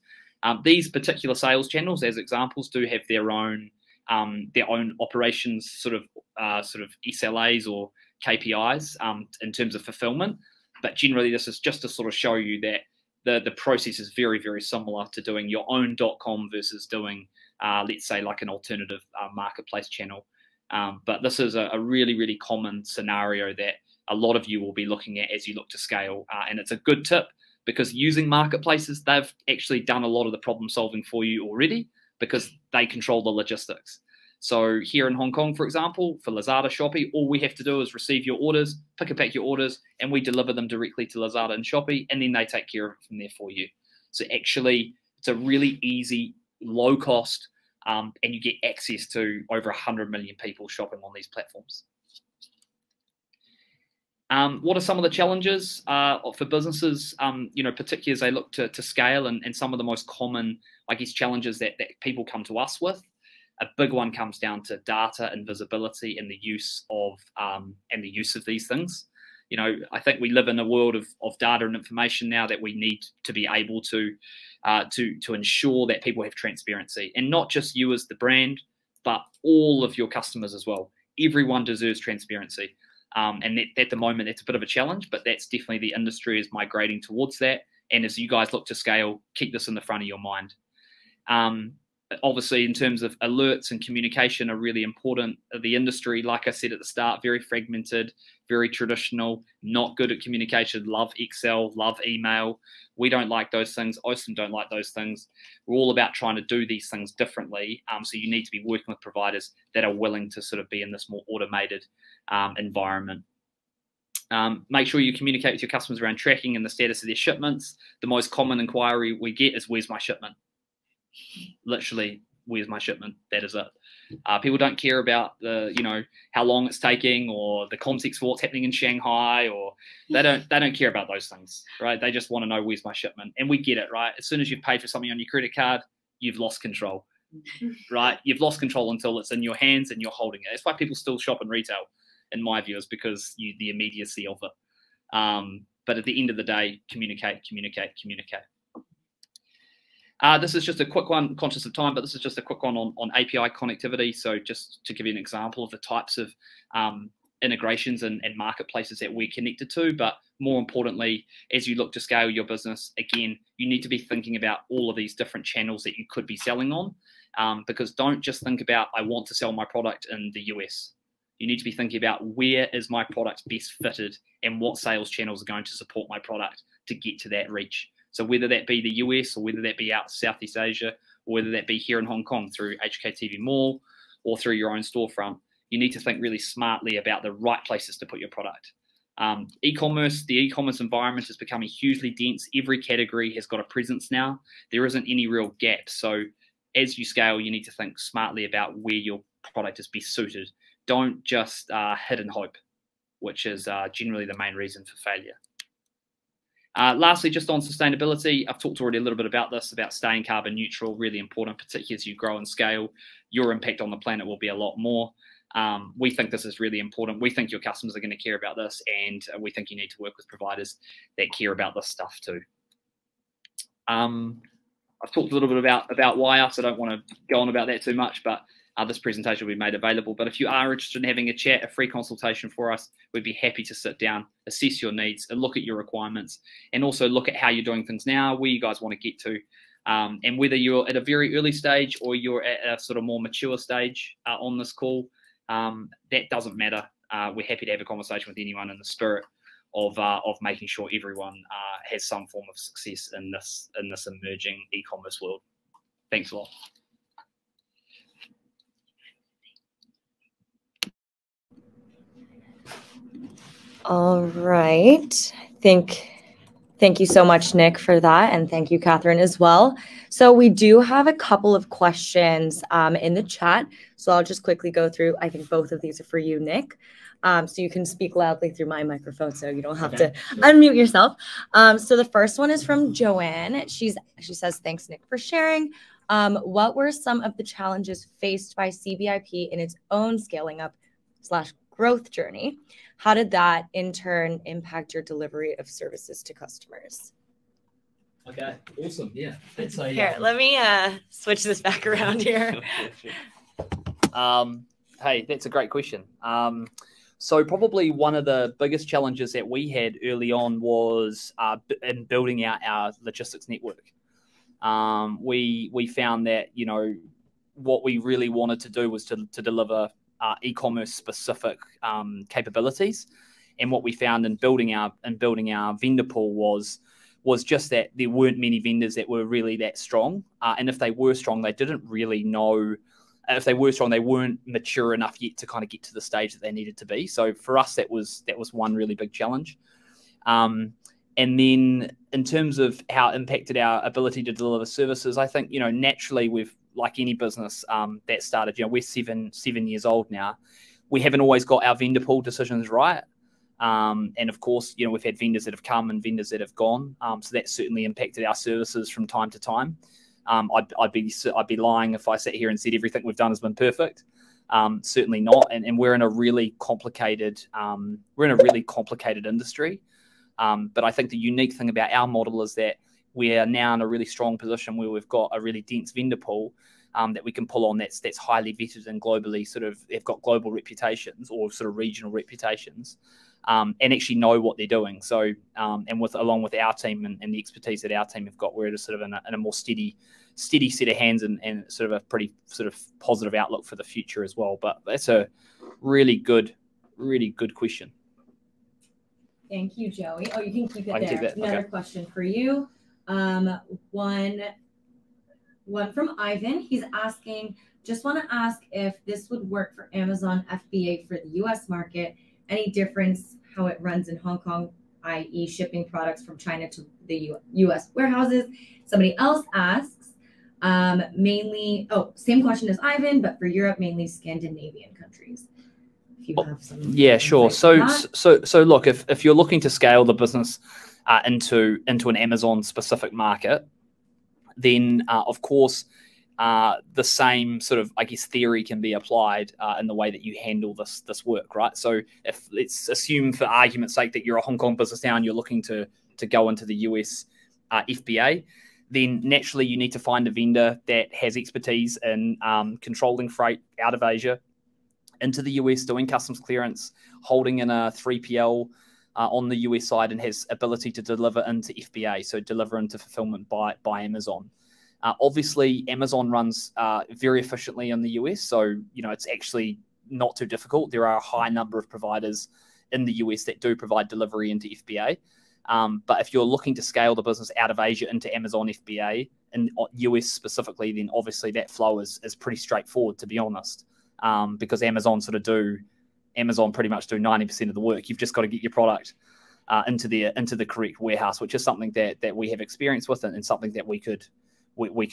These particular sales channels, as examples, do have their own operations sort of SLAs or KPIs in terms of fulfillment. But generally, this is just to sort of show you that the process is very, very similar to doing your own .com versus doing, let's say, like an alternative marketplace channel. But this is a really, really common scenario that a lot of you will be looking at as you look to scale. And it's a good tip, because using marketplaces, they've actually done a lot of the problem solving for you already, because they control the logistics. So here in Hong Kong, for example, for Lazada, Shopee, all we have to do is receive your orders, pick and pack your orders, and we deliver them directly to Lazada and Shopee, and then they take care of it from there for you. So actually, it's a really easy, low cost, and you get access to over 100 million people shopping on these platforms. What are some of the challenges for businesses, you know, particularly as they look to scale, and some of the most common, I guess, challenges that people come to us with? A big one comes down to data and visibility and the use of these things. You know, I think we live in a world of data and information now that we need to be able to ensure that people have transparency, and not just you as the brand, but all of your customers as well. Everyone deserves transparency. And at the moment, it's a bit of a challenge, but that's definitely, the industry is migrating towards that. And as you guys look to scale, keep this in the front of your mind. Obviously, in terms of alerts and communication are really important. The industry, like I said at the start, very fragmented, very traditional, not good at communication, love Excel, love email. We don't like those things. Osome don't like those things. We're all about trying to do these things differently. So you need to be working with providers that are willing to sort of be in this more automated environment. Make sure you communicate with your customers around tracking and the status of their shipments. The most common inquiry we get is, where's my shipment? Literally, where's my shipment? That is it. People don't care about how long it's taking, or the context for what's happening in Shanghai, or they don't care about those things, right? They just want to know, where's my shipment? And we get it, right? As soon as you've paid for something on your credit card, you've lost control, right? You've lost control until it's in your hands and you're holding it. That's why people still shop in retail, in my view, is because the immediacy of it. But at the end of the day, communicate. This is just a quick one, conscious of time, but this is just a quick one on API connectivity. So just to give you an example of the types of integrations and marketplaces that we're connected to. But more importantly, as you look to scale your business, again, you need to be thinking about all of these different channels that you could be selling on. Because don't just think about, I want to sell my product in the US. You need to be thinking about, where is my product best fitted, and what sales channels are going to support my product to get to that reach. So whether that be the US, or whether that be out Southeast Asia, or whether that be here in Hong Kong through HKTV Mall, or through your own storefront, you need to think really smartly about the right places to put your product. The e-commerce environment is becoming hugely dense. Every category has got a presence now. There isn't any real gap. So as you scale, you need to think smartly about where your product is best suited. Don't just hit and hope, which is generally the main reason for failure. Lastly, just on sustainability, I've talked already a little bit about this, about staying carbon neutral, really important, particularly as you grow and scale. Your impact on the planet will be a lot more. We think this is really important. We think your customers are going to care about this, and we think you need to work with providers that care about this stuff too. I've talked a little bit about why us. I don't want to go on about that too much, but this presentation will be made available. But if you are interested in having a chat, a free consultation for us, we'd be happy to sit down, assess your needs, and look at your requirements, and also look at how you're doing things now, where you guys want to get to, and whether you're at a very early stage or you're at a sort of more mature stage on this call. That doesn't matter. We're happy to have a conversation with anyone in the spirit of making sure everyone has some form of success in this emerging e-commerce world. Thanks a lot. All right. Thank you so much, Nick, for that. And thank you, Catherine, as well. So we do have a couple of questions in the chat. So I'll just quickly go through. I think both of these are for you, Nick. So you can speak loudly through my microphone so you don't have to unmute yourself. So the first one is from Joanne. She says, thanks, Nick, for sharing. What were some of the challenges faced by CBIP in its own scaling up / growth journey? How did that in turn impact your delivery of services to customers? Okay, awesome. Yeah. Here, let me switch this back around here. Hey, that's a great question. So probably one of the biggest challenges that we had early on was in building out our logistics network. We found that, you know, what we really wanted to do was to deliver e-commerce specific capabilities, and what we found in building our vendor pool was just that there weren't many vendors that were really that strong, and if they were strong, they didn't really know. If they were strong, they weren't mature enough yet to kind of get to the stage that they needed to be. So for us, that was one really big challenge. And then in terms of how it impacted our ability to deliver services, I think, you know, naturally we've, like any business that started, you know, we're seven years old now. We haven't always got our vendor pool decisions right. And of course, you know, we've had vendors that have come and vendors that have gone. So that certainly impacted our services from time to time. I'd be lying if I sat here and said everything we've done has been perfect. Certainly not. And we're in a really complicated industry. But I think the unique thing about our model is that we are now in a really strong position where we've got a really dense vendor pool that we can pull on that's highly vetted and globally sort of they've got global reputations or sort of regional reputations, and actually know what they're doing. So and along with our team and the expertise that our team have got, we're at a sort of in a more steady set of hands and sort of a pretty sort of positive outlook for the future as well. But that's a really good question. Thank you, Joey. Oh, you can keep it there. Another okay. question for you. One from Ivan. He's asking, just want to ask if this would work for Amazon FBA for the US market. Any difference how it runs in Hong Kong, i.e. shipping products from China to the US warehouses? Somebody else asks, same question as Ivan, but for Europe, mainly Scandinavian countries. If you have some. Yeah, sure. So look, if you're looking to scale the business into an Amazon specific market, then of course the same sort of, I guess, theory can be applied in the way that you handle this work, right? So if let's assume for argument's sake that you're a Hong Kong business now and you're looking to go into the US FBA, then naturally you need to find a vendor that has expertise in controlling freight out of Asia into the US, doing customs clearance, holding in a 3PL on the US side, and has ability to deliver into FBA, so deliver into fulfillment by Amazon. Obviously, Amazon runs very efficiently in the US, so you know it's actually not too difficult. There are a high number of providers in the US that do provide delivery into FBA. But if you're looking to scale the business out of Asia into Amazon FBA and US specifically, then obviously that flow is pretty straightforward, to be honest. Because Amazon pretty much do 90% of the work. You've just got to get your product into the correct warehouse, which is something that we have experience with and something that we could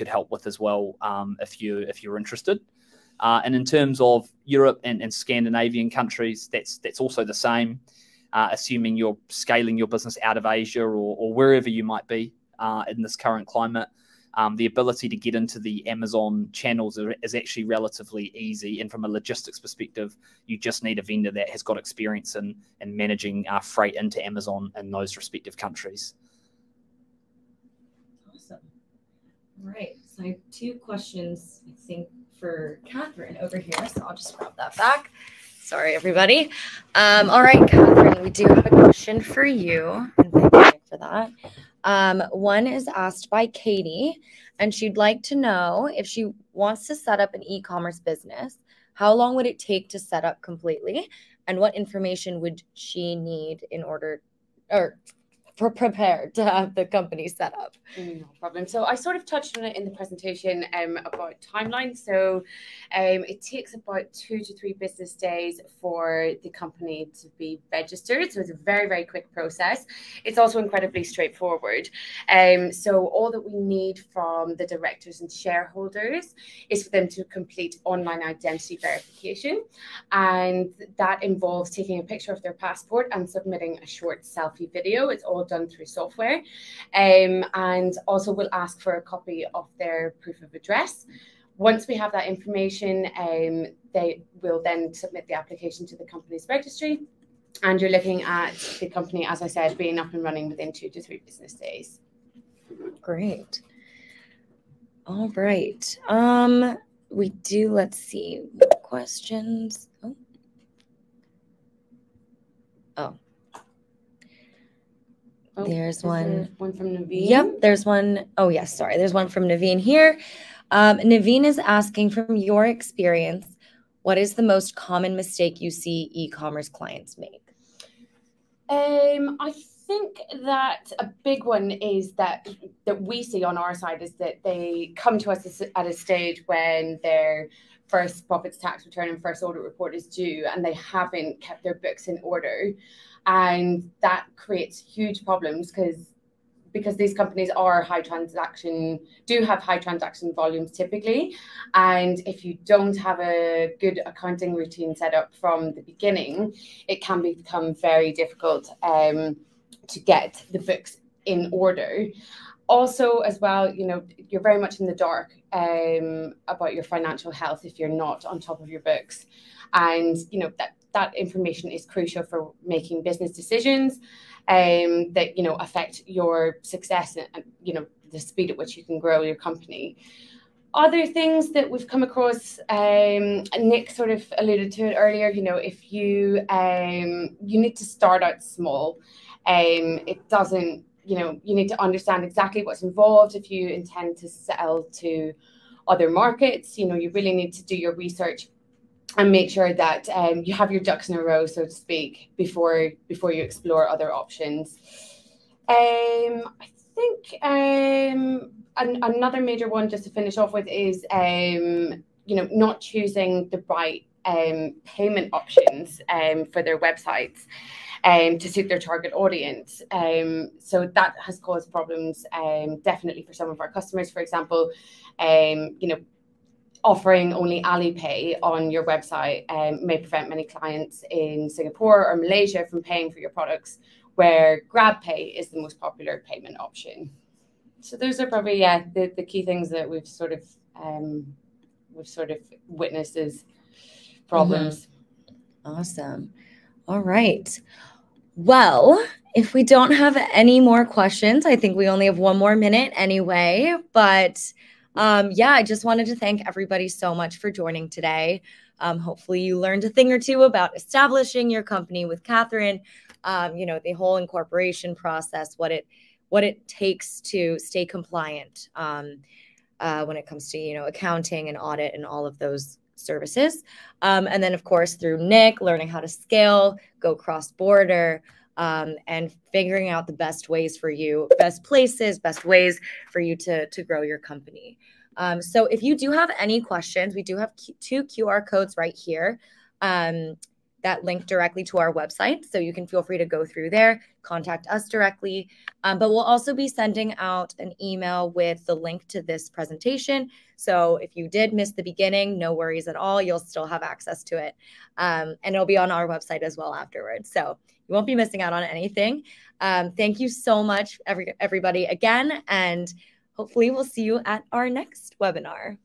help with as well if you're interested. And in terms of Europe and Scandinavian countries, that's also the same. Assuming you're scaling your business out of Asia or wherever you might be in this current climate. The ability to get into the Amazon channels is actually relatively easy. And from a logistics perspective, you just need a vendor that has got experience in managing freight into Amazon in those respective countries. Awesome. All right, so I have 2 questions, I think, for Catherine over here. So I'll just grab that back. Sorry, everybody. All right, Catherine, we do have a question for you. And thank you for that. One is asked by Katie, and she'd like to know if she wants to set up an e-commerce business, how long would it take to set up completely? And what information would she need in order or prepared to have the company set up? No problem. So I sort of touched on it in the presentation about timeline. So it takes about 2 to 3 business days for the company to be registered. So it's a very, very quick process. It's also incredibly straightforward. So all that we need from the directors and shareholders is for them to complete online identity verification. And that involves taking a picture of their passport and submitting a short selfie video. It's all done through software. And also we'll ask for a copy of their proof of address. Once we have that information, they will then submit the application to the company's registry. And you're looking at the company, as I said, being up and running within 2 to 3 business days. Great. All right. We do, let's see, questions. Oh. There's one from Naveen. Yep, there's one. Oh, yes, sorry. There's one from Naveen here. Naveen is asking, from your experience, what is the most common mistake you see e-commerce clients make? I think that a big one is that we see on our side is that they come to us at a stage when their first profits tax return and first audit report is due, and they haven't kept their books in order. And that creates huge problems because these companies are do have high transaction volumes typically. And if you don't have a good accounting routine set up from the beginning, it can become very difficult to get the books in order. Also, as well, you're very much in the dark about your financial health if you're not on top of your books. And, that information is crucial for making business decisions that, affect your success and, the speed at which you can grow your company. Other things that we've come across, Nick sort of alluded to it earlier, if you need to start out small. It doesn't, you need to understand exactly what's involved if you intend to sell to other markets. You really need to do your research and make sure that you have your ducks in a row, so to speak, before you explore other options. I think another major one, just to finish off with, is not choosing the right payment options for their websites to suit their target audience. So that has caused problems definitely for some of our customers. For example, offering only Alipay on your website may prevent many clients in Singapore or Malaysia from paying for your products, where GrabPay is the most popular payment option. So those are probably the key things that we've sort of witnessed as problems. Awesome. All right. Well, if we don't have any more questions, I think we only have 1 more minute anyway, but I just wanted to thank everybody so much for joining today. Hopefully you learned a thing or two about establishing your company with Catherine, the whole incorporation process, what it takes to stay compliant when it comes to, accounting and audit and all of those services. And then, of course, through Nick, learning how to scale, go cross-border, and figuring out the best ways for you, best places, best ways for you to grow your company. So if you do have any questions, we do have 2 QR codes right here that link directly to our website. So you can feel free to go through there, contact us directly. But we'll also be sending out an email with the link to this presentation. So if you did miss the beginning, no worries at all. You'll still have access to it. And it'll be on our website as well afterwards. So you won't be missing out on anything. Thank you so much, everybody, again. And hopefully we'll see you at our next webinar.